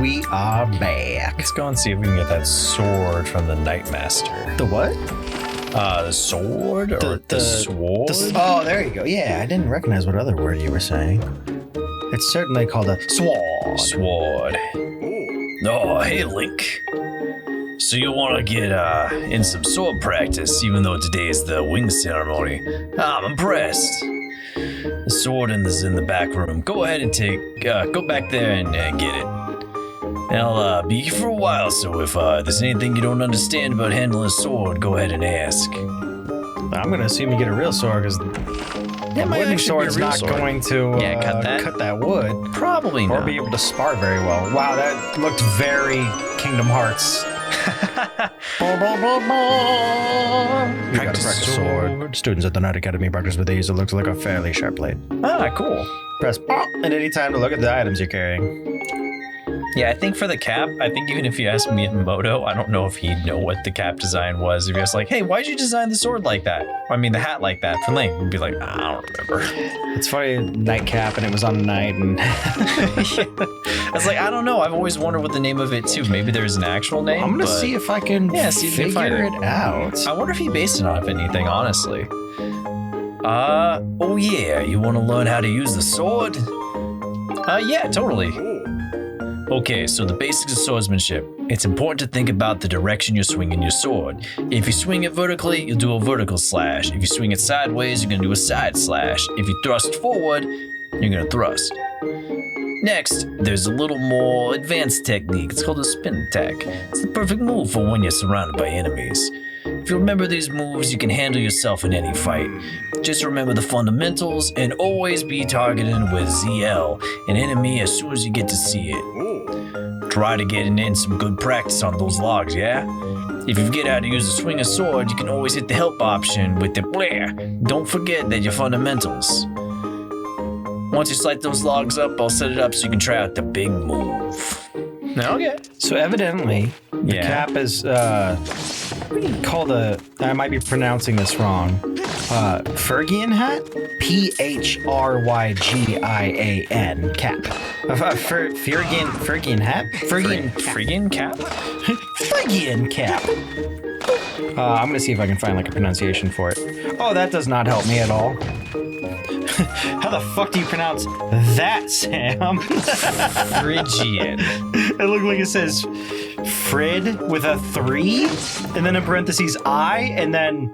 we are back. Let's go and see if we can get that sword from the Knightmaster. The what? The sword or the sword? Oh, there you go. Yeah, I didn't recognize what other word you were saying. It's certainly called a sword. Sword. Oh, hey, Link. So you want to get in some sword practice, even though today is the wing ceremony? I'm impressed. The sword is in the back room. Go ahead and go back there and get it. I'll be here for a while, so if there's anything you don't understand about handling a sword, go ahead and ask. I'm going to assume you get a real sword, because the wooden sword's not going to cut that wood. Probably not. Or be able to spar very well. Wow, that looked very Kingdom Hearts. Practice sword. Students at the Knight Academy practice with these. It looks like a fairly sharp blade. Ah, cool. Press at any time to look at the items you're carrying. Yeah, I think for the cap, I think even if you asked Miyamoto, I don't know if he'd know what the cap design was. If you asked like, hey, why'd you design the sword like that? Or, I mean, the hat like that for Link. He'd be like, I don't remember. It's funny, nightcap, and it was on a night, and... I was like, I don't know. I've always wondered what the name of it, too. Maybe there's an actual name. I'm going to see if I can figure it out. I wonder if he based it off anything, honestly. Oh yeah, you want to learn how to use the sword? Yeah, totally. Okay, so the basics of swordsmanship. It's important to think about the direction you're swinging your sword. If you swing it vertically, you'll do a vertical slash. If you swing it sideways, you're going to do a side slash. If you thrust forward, you're going to thrust. Next, there's a little more advanced technique. It's called a spin attack. It's the perfect move for when you're surrounded by enemies. If you remember these moves, you can handle yourself in any fight. Just remember the fundamentals and always be targeting with ZL, an enemy, as soon as you get to see it. Try to get in some good practice on those logs, yeah? If you forget how to use a swing of sword, you can always hit the help option with the blare. Don't forget that your fundamentals. Once you slide those logs up, I'll set it up so you can try out the big move. Okay. So evidently, the cap is called I might be pronouncing this wrong. Phrygian hat? Phrygian cap. Phrygian hat? Phrygian cap? Phrygian cap. I'm gonna see if I can find like a pronunciation for it. Oh, that does not help me at all. How the fuck do you pronounce that, Sam? Phrygian. It looked like it says Frid with a 3, and then in parentheses I, and then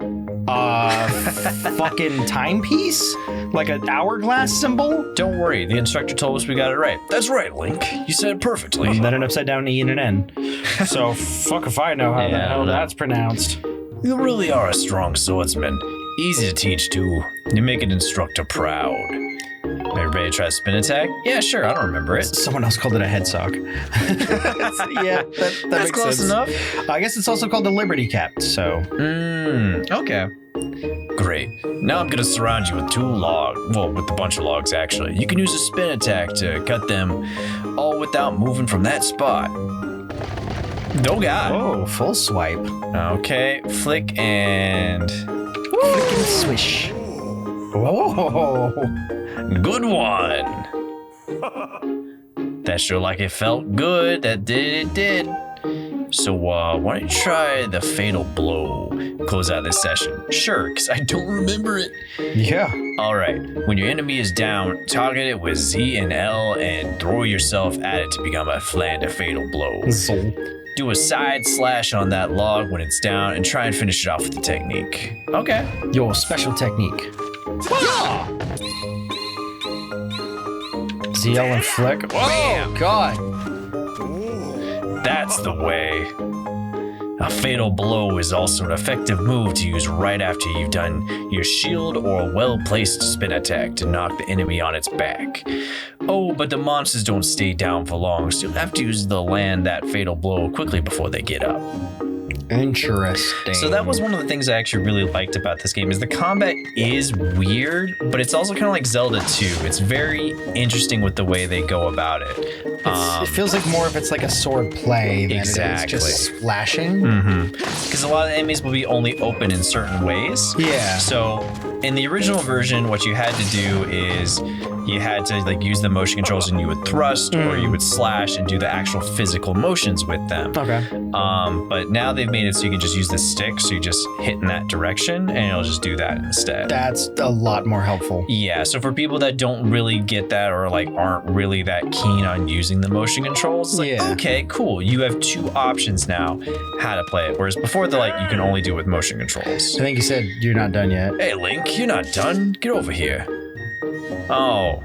fucking timepiece? Like an hourglass symbol? Don't worry, the instructor told us we got it right. That's right, Link. You said it perfectly. And then an upside down E and an N. So fuck if I know how the hell that's pronounced. You really are a strong swordsman. Easy to teach, too. You make an instructor proud. Everybody try to spin attack? Yeah, sure, I don't remember it. Someone else called it a head sock. Yeah, that That's makes close sense. enough. I guess it's also called the Liberty Cap, so... Okay. Great. Now I'm gonna surround you with with a bunch of logs, actually. You can use a spin attack to cut them all without moving from that spot. Oh, God. Oh, full swipe. Okay, flick and... Flick and swish. Whoa. Good one. That sure like it felt good. That it did. So why don't you try the fatal blow? Close out this session. Sure, because I don't remember it. Yeah. All right. When your enemy is down, target it with Z and L and throw yourself at it to become a fatal blow. Do a side slash on that log when it's down and try and finish it off with the technique. Okay. Your special technique. Yeah. ZL and flick. Bam. Oh, God. That's the way. A fatal blow is also an effective move to use right after you've done your shield or a well-placed spin attack to knock the enemy on its back. Oh, but the monsters don't stay down for long, so you'll have to use the land that fatal blow quickly before they get up. Interesting. So that was one of the things I actually really liked about this game is the combat is weird, but it's also kind of like Zelda 2. It's very interesting with the way they go about it. It feels like more of it's like a sword play than it is just splashing. Because a lot of the enemies will be only open in certain ways. Yeah. So in the original version, what you had to do is you had to like use the motion controls and you would thrust or you would slash and do the actual physical motions with them. Okay. But now they've made it so you can just use the stick, so you just hit in that direction and it'll just do that instead. That's a lot more helpful. Yeah, so for people that don't really get that or like aren't really that keen on using the motion controls, it's like, okay, cool. You have 2 options now how to play it. Whereas before they're like, you can only do it with motion controls. I think you said you're not done yet. Hey, Link, you're not done. Get over here. Oh,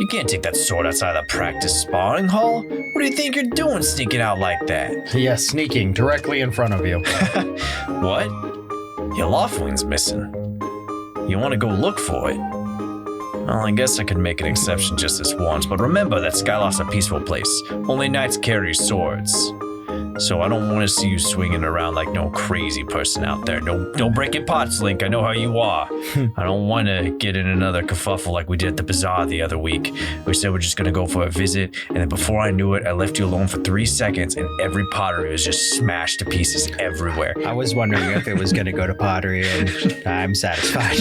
you can't take that sword outside of the practice sparring hall. What do you think you're doing sneaking out like that? Yes, sneaking directly in front of you. What? Your Loftwing's missing. You want to go look for it? Well, I guess I could make an exception just this once, but remember that Skyloft's a peaceful place. Only knights carry swords. So I don't want to see you swinging around like no crazy person out there. Don't break your pots, Link. I know how you are. I don't want to get in another kerfuffle like we did at the bazaar the other week. We said we're just going to go for a visit, and then before I knew it, I left you alone for 3 seconds, and every pottery was just smashed to pieces everywhere. I was wondering if it was going to go to pottery, and I'm satisfied.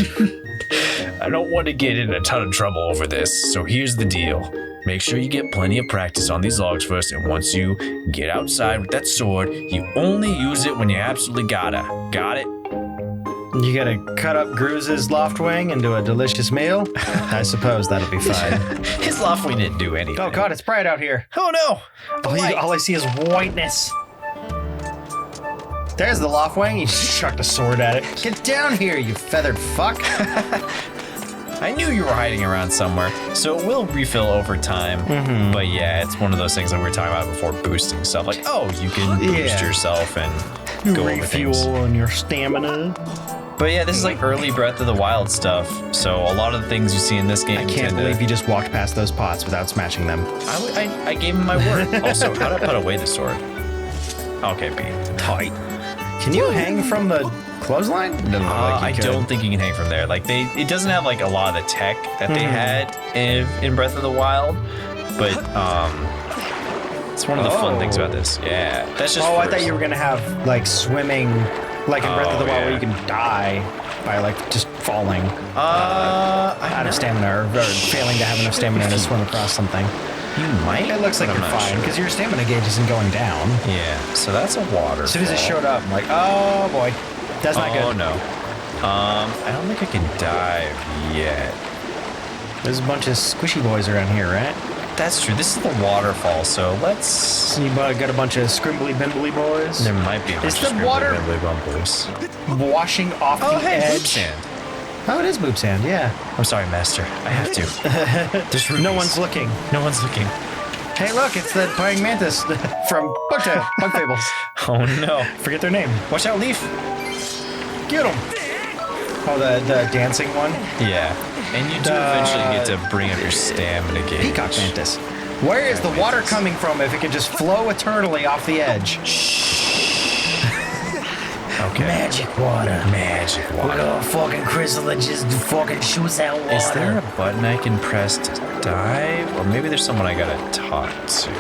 I don't want to get in a ton of trouble over this, so here's the deal. Make sure you get plenty of practice on these logs first, and once you get outside with that sword, you only use it when you absolutely gotta. Got it? You gotta cut up Gruse's Loftwing into a delicious meal? I suppose that'll be fine. His Loftwing didn't do anything. Oh god, it's bright out here. Oh no! All I see is whiteness. There's the Loftwing. He chucked a sword at it. Get down here, you feathered fuck. I knew you were hiding around somewhere, so it will refill over time. But yeah, it's one of those things that we were talking about before, boosting stuff. Like, oh, you can boost yourself and go over things. Refuel on your stamina. But yeah, this is like early Breath of the Wild stuff. So a lot of the things you see in this game, I can't believe you just walked past those pots without smashing them. I gave him my word. Also, how do I put away the sword? Okay, Pete. Tight. Can you hang from the clothesline? I don't think you can hang from there. Like it doesn't have like a lot of the tech that they had in Breath of the Wild, but it's one of the fun things about this. Yeah, that's just. I thought you were gonna have like swimming, like in Breath of the Wild, where you can die by like just falling out of stamina or failing to have enough stamina to swim across something. You might. It looks like you're fine because your stamina gauge isn't going down. Yeah, so that's a water. As soon as it showed up, I'm like, oh boy, that's not good. Oh no. I don't think I can dive yet. There's a bunch of squishy boys around here, right? That's true. This is the waterfall, so let's. You got a bunch of scrimbly bimbly boys. There might be a bunch of water scrimbly bimbly boys washing off the edge. Boob sand. Oh, it is boob sand, yeah. I'm sorry, Master. I have to. There's rubies. No one's looking. No one's looking. Hey, look, it's the praying mantis from Bug Fables. Oh no! Forget their name. Watch out, Leaf. Get him. Oh, the dancing one. Yeah, and you do eventually get to bring up your stamina gauge. Peacock mantis. Where is the water coming from if it could just flow eternally off the edge? Okay. Magic water. Magic water. With a fucking crystal that just fucking shoots out water. Is there a button I can press to dive? Or maybe there's someone I gotta talk to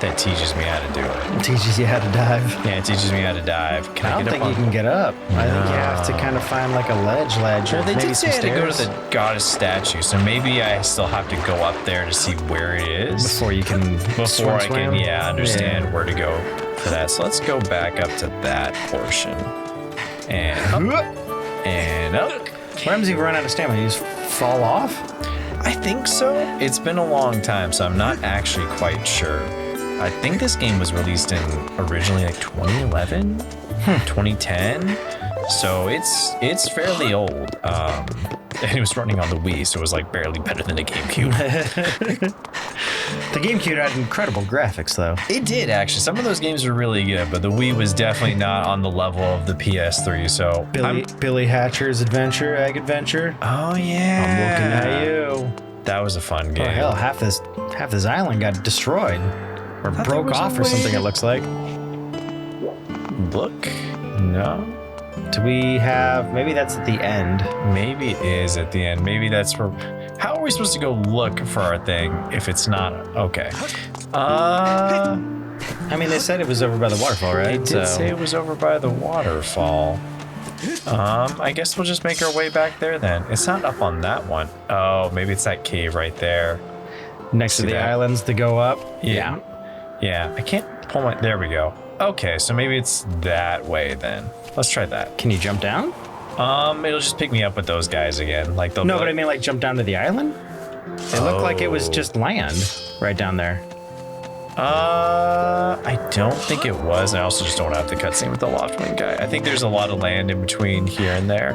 that teaches me how to do it. It teaches you how to dive. Yeah, it teaches me how to dive. Can I don't get think up you on... can get up. I think you have to kind of find like a ledge. Well, they maybe did say I had to go to stairs the goddess statue, so maybe I still have to go up there to see where it is. before you can Before I can, swim. understand where to go for that. So let's go back up to that portion. And up. And up. What happens if you run out of stamina? You just fall off? I think so. It's been a long time, so I'm not actually quite sure. I think this game was released in originally like 2011, 2010. So it's fairly old. And it was running on the Wii, so it was like barely better than the GameCube. The GameCube had incredible graphics, though. It did, actually. Some of those games were really good, but the Wii was definitely not on the level of the PS3. So Billy Hatcher's Adventure, Egg Adventure. Oh yeah, I'm looking at you. That was a fun game. Oh hell, half this island got destroyed or broke off or something. It looks like. Look, no. Do we have? Maybe that's at the end. Maybe it is at the end. Maybe that's where. How are we supposed to go look for our thing if it's not? Okay. I mean, they said it was over by the waterfall, right? They did say it was over by the waterfall. I guess we'll just make our way back there then. It's not up on that one. Oh, maybe it's that cave right there. Next to the islands to go up. Yeah. Yeah, I can't pull my... There we go. Okay, so maybe it's that way then. Let's try that. Can you jump down? It'll just pick me up with those guys again. Like they'll No, but I mean like jump down to the island? It looked like it was just land right down there. I don't think it was. I also just don't have the cutscene with the Loftwing guy. I think there's a lot of land in between here and there.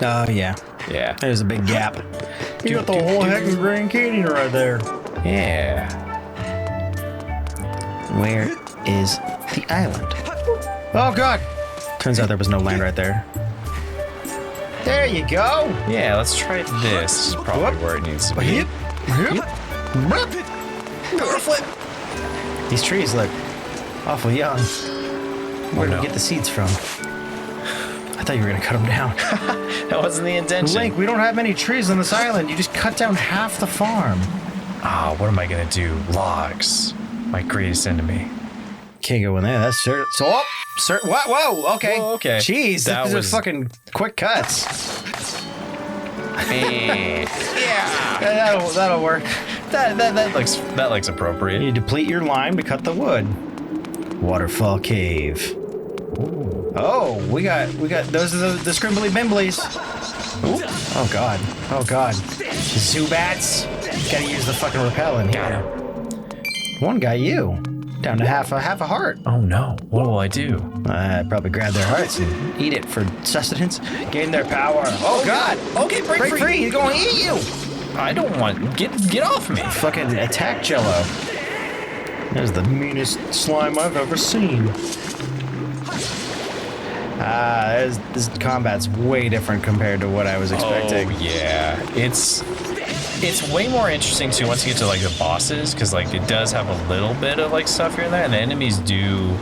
Oh, yeah. Yeah. There's a big gap. You got the whole heck of Grand Canyon right there. Yeah. Where is the island? Oh, God. Turns out there was no land right there. There you go. Yeah, let's try this. This is probably where it needs to be. Yep. Power flip. These trees look awful young. Where did we get the seeds from? I thought you were going to cut them down. That wasn't the intention. Link, we don't have many trees on this island. You just cut down half the farm. Ah, what am I going to do? Logs. My greatest enemy. Can't go in there. That's certain. So, what? Whoa, okay. Whoa, okay. Jeez, That these was- are fucking quick cuts. Yeah. That'll work. That looks appropriate. You deplete your lime to cut the wood. Waterfall Cave. Ooh. Oh, we got those are the scrimbly bimblies. Ooh. Oh god. Oh god. Zubats. Gotta use the fucking repel in here. One got you. Down to half a heart. Oh no. What will I do? Probably grab their hearts and eat it for sustenance. Gain their power. Oh god. Okay, break free. He's gonna eat you. I don't want... Get off me. Fucking attack Jello. That is the meanest slime I've ever seen. This combat's way different compared to what I was expecting. Oh, yeah. It's way more interesting, too, once you get to, like, the bosses, because, like, it does have a little bit of, like, stuff here and there, and the enemies do...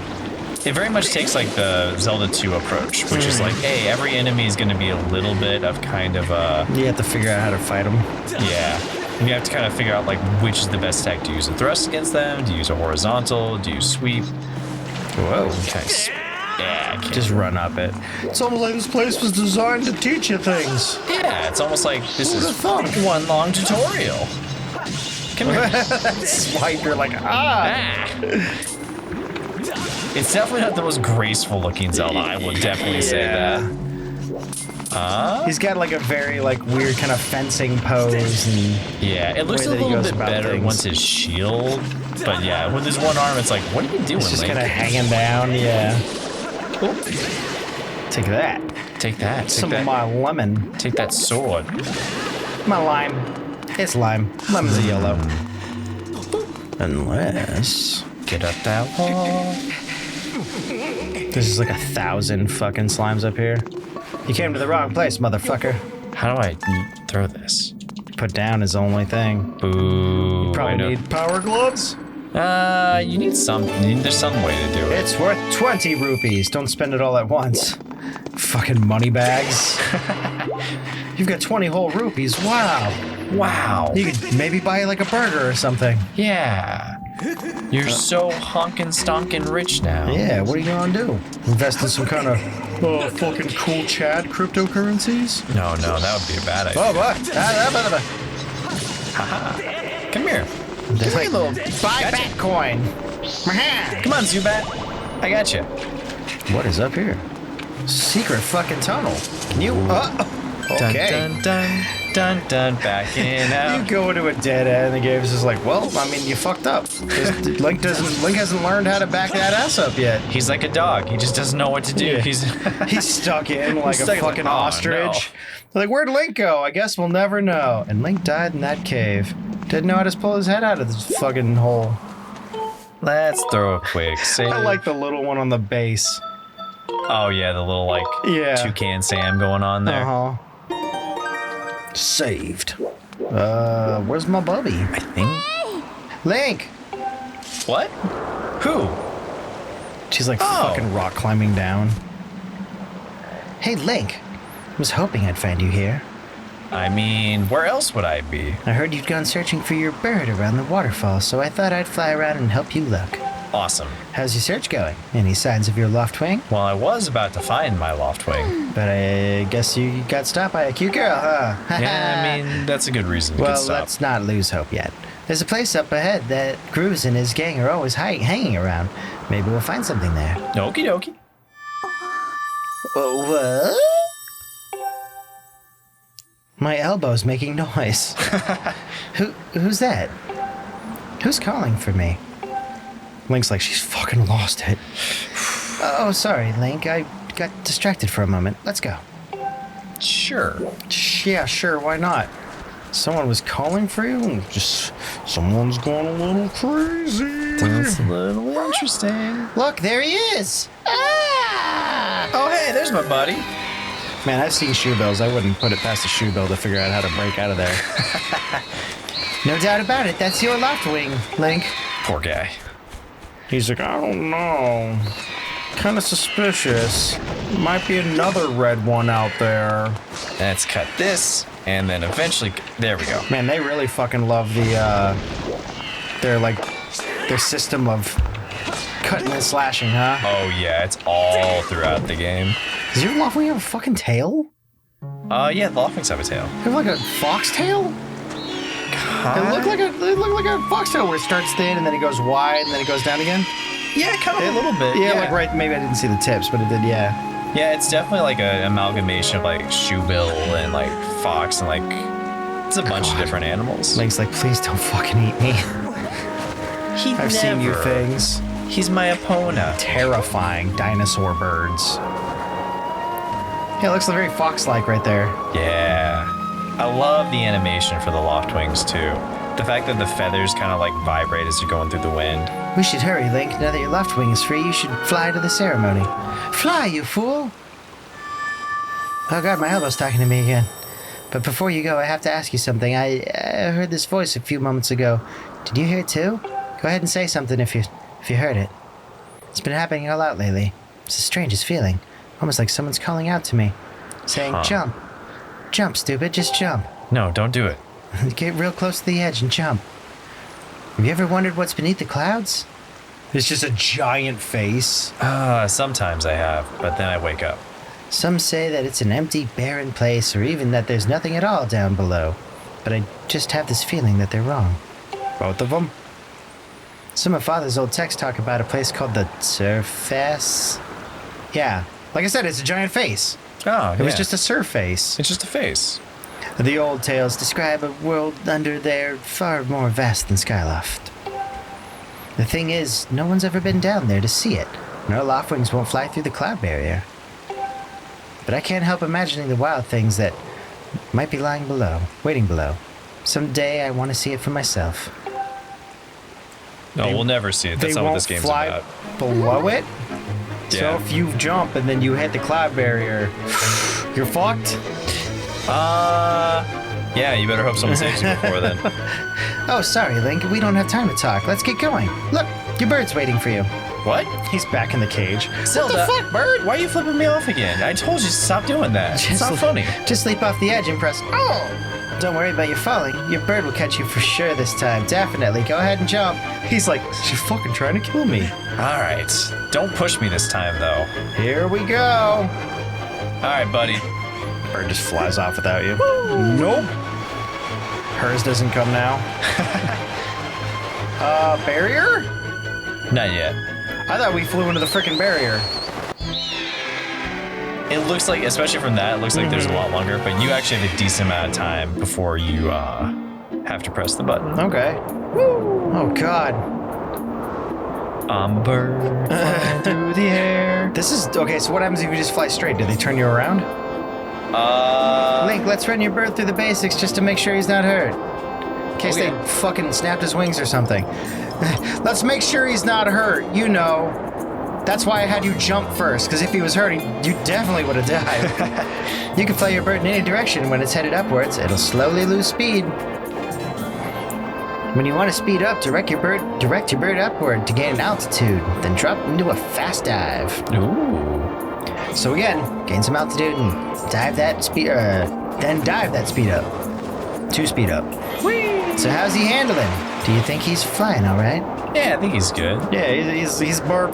It very much takes, like, the Zelda 2 approach, which is like, hey, every enemy is going to be a little bit of kind of a... You have to figure out how to fight them. Yeah. And you have to kind of figure out, like, which is the best tech. Do you use a thrust against them? Do you use a horizontal? Do you sweep? Whoa. Yeah, I can't. Just run up it. It's almost like this place was designed to teach you things. Yeah, it's almost like this Who'd is have thought? one long tutorial. Come here. Swipe, you're like, ah. It's definitely not the most graceful looking Zelda. I will definitely say that. He's got like a very like weird kind of fencing pose and Yeah, it looks a way that he little goes bit about better things. once his shield. But yeah, with his one arm, it's like, what are you doing, it's just Link? kind of hanging down. Yeah. Oop. Take that. Take that. Some Take of that. my lemon. Take that sword. My lime. It's lime. Lemon's a yellow. Unless Get up that wall. there's just like 1,000 fucking slimes up here. You came to the wrong place, motherfucker. How do I throw this? Put down is the only thing. Boo. Probably need power gloves. You need some. There's some way to do it. It's worth 20 rupees. Don't spend it all at once. Fucking money bags. You've got 20 whole rupees. Wow. Wow. You could maybe buy like a burger or something. Yeah. You're so honkin' stonkin' rich now. Yeah, what are you gonna do? Invest in some kind of fucking cool Chad cryptocurrencies? No, that would be a bad idea. Oh, what? Come here. There's like, little- buy Gotcha. Bitcoin. Come on, Zubat. I got you. What is up here? Secret fucking tunnel. Can you? Okay. Dun, dun, dun, dun, dun. Backing You out. go into a dead end, and the game's just like, well, I mean, you fucked up. Link hasn't learned how to back that ass up yet. He's like a dog. He just doesn't know what to do. Yeah. He's stuck in like Stuck a in fucking like, oh, ostrich. They're like, where'd Link go? I guess we'll never know. And Link died in that cave. Didn't know how to pull his head out of this fucking hole. Let's throw a quick save. I like the little one on the base. Oh yeah, the little like toucan Sam going on there. Uh-huh. Saved. Where's my bubby? I think. Link! What? Who? She's like Oh. fucking rock climbing down. Hey, Link. I was hoping I'd find you here. I mean, where else would I be? I heard you'd gone searching for your bird around the waterfall, so I thought I'd fly around and help you look. Awesome. How's your search going? Any signs of your Loftwing? Well, I was about to find my Loftwing. But I guess you got stopped by a cute girl, huh? Yeah, I mean, that's a good reason to Well, stop. let's not lose hope yet. There's a place up ahead that Grooves and his gang are always hanging around. Maybe we'll find something there. Okie dokie. What? My elbow's making noise. Who's that? Who's calling for me? Link's like, she's fucking lost it. Oh, sorry, Link. I got distracted for a moment. Let's go. Sure. Yeah, sure. Why not? Someone was calling for you? Just someone's gone a little crazy. That's a little interesting. Look, there he is. Ah! Oh, hey, there's my buddy. Man, I've seen shoe bills. I wouldn't put it past a shoe bill to figure out how to break out of there. No doubt about it. That's your Loftwing, Link. Poor guy. He's like, I don't know. Kind of suspicious. Might be another red one out there. Let's cut this, and then eventually, there we go. Man, they really fucking love their system of cutting and slashing, huh? Oh yeah, it's all throughout the game. Does your Loftwing have a fucking tail? Yeah, the Loftwings have a tail. They have like a fox tail? It looked like a foxtail where it starts thin and then it goes wide and then it goes down again. Yeah, kind of a little bit. Yeah, like right. Maybe I didn't see the tips, but it did. Yeah. Yeah, it's definitely like an amalgamation of like shoebill and like fox and like it's a bunch of different animals. Link's like, please don't fucking eat me. I've seen you things. He's my opponent. Terrifying dinosaur birds. Yeah, it looks very fox-like right there. Yeah. I love the animation for the Loftwings too. The fact that the feathers kind of like vibrate as you're going through the wind. We should hurry, Link. Now that your Loftwing is free, you should fly to the ceremony. Fly, you fool! Oh god, my elbow's talking to me again. But before you go, I have to ask you something. I heard this voice a few moments ago. Did you hear it too? Go ahead and say something if you heard it. It's been happening a lot lately. It's the strangest feeling. Almost like someone's calling out to me. Saying, jump. Jump, stupid. Just jump. No, don't do it. Get real close to the edge and jump. Have you ever wondered what's beneath the clouds? It's just a giant face. Sometimes I have, but then I wake up. Some say that it's an empty, barren place, or even that there's nothing at all down below. But I just have this feeling that they're wrong. Both of them? Some of Father's old texts talk about a place called the Surface. Yeah, like I said, it's a giant face. Oh, It was just a surface. It's just a face. The old tales describe a world under there far more vast than Skyloft. The thing is, no one's ever been down there to see it. No Loftwings won't fly through the cloud barrier. But I can't help imagining the wild things that might be lying below, waiting below. Someday I want to see it for myself. No, we'll never see it. That's not what this game's about. Below it? Yeah. So if you jump and then you hit the cloud barrier, you're fucked? Yeah, you better hope someone saves you before then. Oh, sorry, Link. We don't have time to talk. Let's get going. Look, your bird's waiting for you. What? He's back in the cage. Zelda, What the fuck, bird? Why are you flipping me off again? I told you to stop doing that. It's not funny. Just leap off the edge and press oh! Don't worry about you falling. Your bird will catch you for sure this time. Definitely. Go ahead and jump. He's like, she's fucking trying to kill me. All right. Don't push me this time, though. Here we go. All right, buddy. Bird just flies off without you. Nope. Hers doesn't come now. Barrier? Not yet. I thought we flew into the frickin' barrier. It looks like, especially from that, it looks like there's a lot longer, but you actually have a decent amount of time before you have to press the button. Okay. Woo! Oh, God. I'm a bird flying through the air. This is... Okay, so what happens if you just fly straight? Do they turn you around? Link, let's run your bird through the basics just to make sure he's not hurt. In case they fucking snapped his wings or something. Let's make sure he's not hurt, you know. That's why I had you jump first, because if he was hurt, you definitely would have died. You can fly your bird in any direction. When it's headed upwards, it'll slowly lose speed. When you want to speed up, direct your bird upward to gain an altitude, then drop into a fast dive. Ooh. So again, gain some altitude and dive that speed, then dive that speed up. To speed up. Whee! So how's he handling? Do you think he's fine, all right? Yeah, I think he's good. Yeah, he's burp.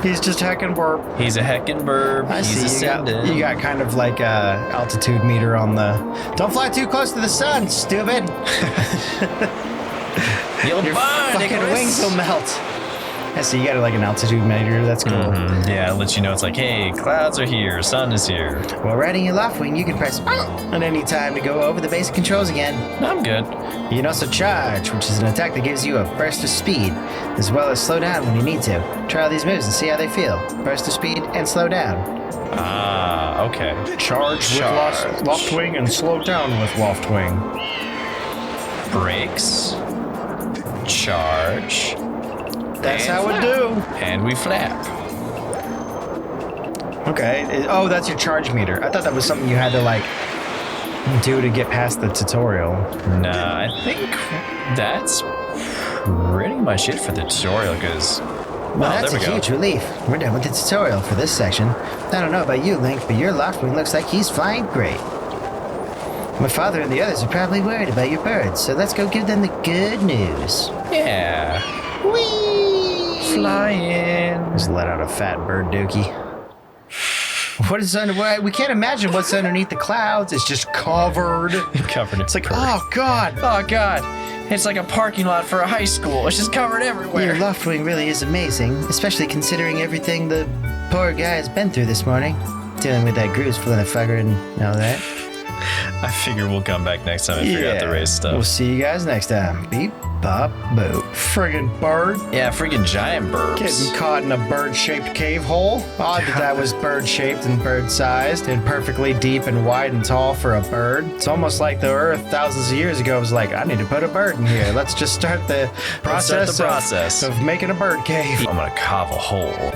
He's just heckin' burp. He's a heckin' burb. I He's see. ascended. You got kind of like a altitude meter on the. Don't fly too close to the sun, stupid. You'll Your burn, fucking Icarus. wings will melt. I see. You got like an altitude meter. That's cool. Yeah, it lets you know it's like, hey, clouds are here, sun is here. While riding your Loftwing, you can press at any time to go over the basic controls again. I'm good. You can also charge, which is an attack that gives you a burst of speed, as well as slow down when you need to. Try all these moves and see how they feel. Burst of speed and slow down. Ah, okay. Charge with Loftwing and slow down with Loftwing. Brakes. Charge. That's And how it flap. do. And we flap. Okay. Oh, that's your charge meter. I thought that was something you had to like do to get past the tutorial. Nah, I think that's pretty much it for the tutorial, because... Well, that's a huge relief. We're done with the tutorial for this section. I don't know about you, Link, but your Loftwing looks like he's flying great. My father and the others are probably worried about your birds, so let's go give them the good news. Yeah. Whee! Flying. Just let out a fat bird dookie. What is under? We can't imagine what's underneath the clouds. It's just covered. Covered in It's like, perk. oh god. Oh, God. It's like a parking lot for a high school. It's just covered everywhere. Your Loftwing really is amazing, especially considering everything the poor guy has been through this morning. Dealing with that Gru's full of fucker and all that. I figure we'll come back next time and figure out the race stuff. We'll see you guys next time. Beep, bop, boo. Friggin' bird. Yeah, freaking giant burbs. Getting caught in a bird-shaped cave hole. Odd that was bird-shaped and bird-sized and perfectly deep and wide and tall for a bird. It's almost like the Earth thousands of years ago was like, I need to put a bird in here. Let's just start the process, process. of making a bird cave. I'm gonna carve a hole.